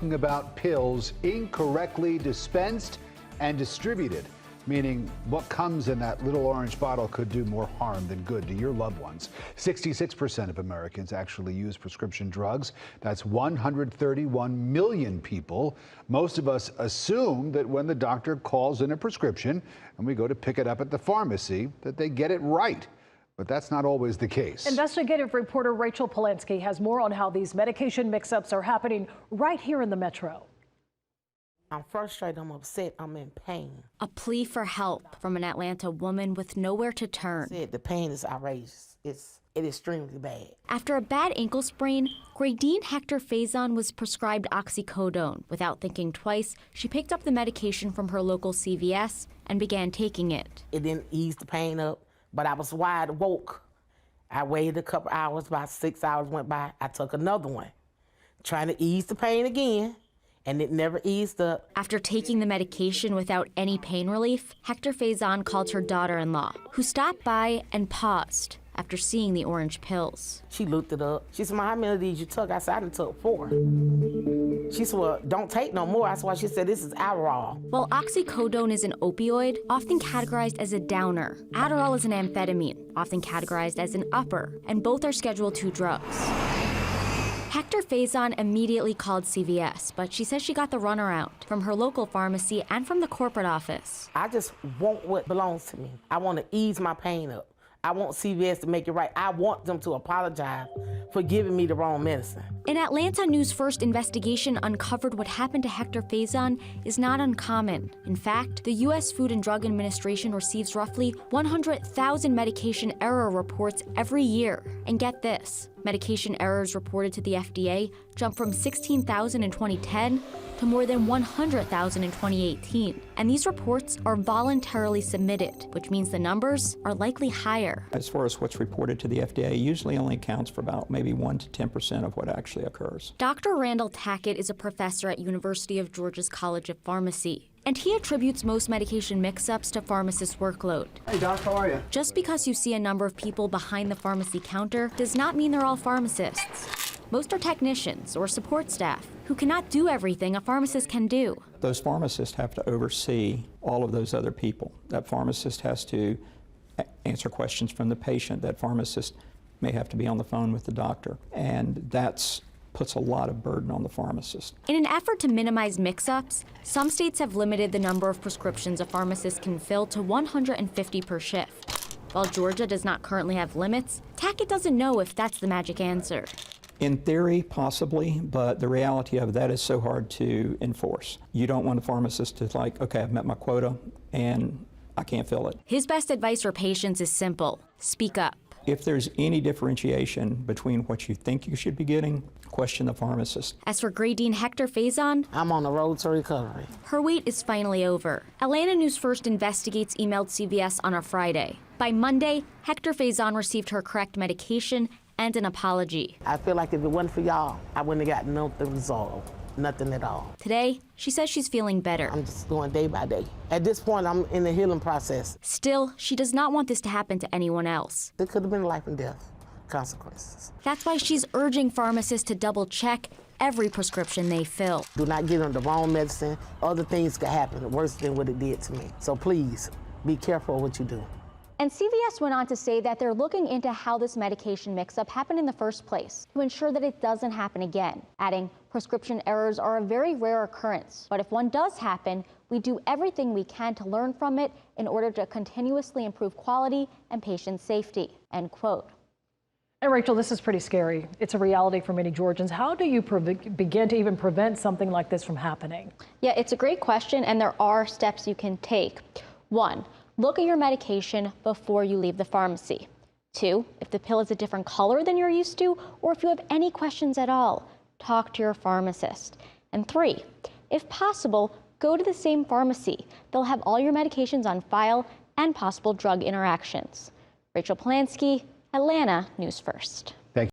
talking about pills incorrectly dispensed and distributed, meaning what comes in that little orange bottle could do more harm than good to your loved ones. 66% of Americans actually use prescription drugs. That's 131 million people. Most of us assume that when the doctor calls in a prescription and we go to pick it up at the pharmacy, that they get it right. But that's not always the case. Investigative reporter Rachel Polansky has more on how these medication mix-ups are happening right here in the Metro. I'm frustrated, I'm upset, I'm in pain. A plea for help from an Atlanta woman with nowhere to turn. The pain is outrageous. It is extremely bad. After a bad ankle sprain, Gradine Hector-Faison was prescribed Oxycodone. Without thinking twice, she picked up the medication from her local CVS and began taking it. It didn't ease the pain up, but I was wide awoke. I waited a couple hours, about 6 hours went by. I took another one, trying to ease the pain again, and it never eased up. After taking the medication without any pain relief, Hector-Faison called her daughter-in-law, who stopped by and paused after seeing the orange pills. She looked it up. She said, how many of these you took? I said, I done took 4. She said, well, don't take no more. That's why she said, this is Adderall. While Oxycodone is an opioid, often categorized as a downer, Adderall is an amphetamine, often categorized as an upper, and both are Schedule II drugs. Hector-Faison immediately called CVS, but she says she got the runaround from her local pharmacy and from the corporate office. I just want what belongs to me. I want to ease my pain up. I want CVS to make it right. I want them to apologize for giving me the wrong medicine. An Atlanta News First investigation uncovered what happened to Hector-Faison is not uncommon. In fact, the U.S. Food and Drug Administration receives roughly 100,000 medication error reports every year. And get this, medication errors reported to the FDA jumped from 16,000 in 2010 to more than 100,000 in 2018. And these reports are voluntarily submitted, which means the numbers are likely higher. As far as what's reported to the FDA, usually only accounts for about maybe 1 to 10% of what actually occurs. Dr. Randall Tackett is a professor at University of Georgia's College of Pharmacy, and he attributes most medication mix-ups to pharmacists' workload. Hey, Doc, how are you? Just because you see a number of people behind the pharmacy counter does not mean they're all pharmacists. Most are technicians or support staff who cannot do everything a pharmacist can do. Those pharmacists have to oversee all of those other people. That pharmacist has to answer questions from the patient. That pharmacist may have to be on the phone with the doctor. And that puts a lot of burden on the pharmacist. In an effort to minimize mix-ups, some states have limited the number of prescriptions a pharmacist can fill to 150 per shift. While Georgia does not currently have limits, Tackett doesn't know if that's the magic answer. In theory, possibly, but the reality of that is so hard to enforce. You don't want a pharmacist to like, okay, I've met my quota and I can't fill it. His best advice for patients is simple: speak up. If there's any differentiation between what you think you should be getting, question the pharmacist. As for Gradine Hector-Faison, I'm on the road to recovery. Her wait is finally over. Atlanta News First Investigates emailed CVS on a Friday. By Monday, Hector-Faison received her correct medication and an apology. I feel like if it wasn't for y'all, I wouldn't have gotten nothing resolved. Nothing at all. Today, she says she's feeling better. I'm just going day by day. At this point, I'm in the healing process. Still, she does not want this to happen to anyone else. It could have been life and death consequences. That's why she's urging pharmacists to double-check every prescription they fill. Do not give them the wrong medicine. Other things could happen worse than what it did to me. So please, be careful what you do. And CVS went on to say that they're looking into how this medication mix-up happened in the first place to ensure that it doesn't happen again, adding prescription errors are a very rare occurrence. But if one does happen, we do everything we can to learn from it in order to continuously improve quality and patient safety, end quote. And Rachel, this is pretty scary. It's a reality for many Georgians. How do you begin to even prevent something like this from happening? Yeah, it's a great question, and there are steps you can take. 1, look at your medication before you leave the pharmacy. 2, if the pill is a different color than you're used to, or if you have any questions at all, talk to your pharmacist. And 3, if possible, go to the same pharmacy. They'll have all your medications on file and possible drug interactions. Rachel Polansky, Atlanta News First.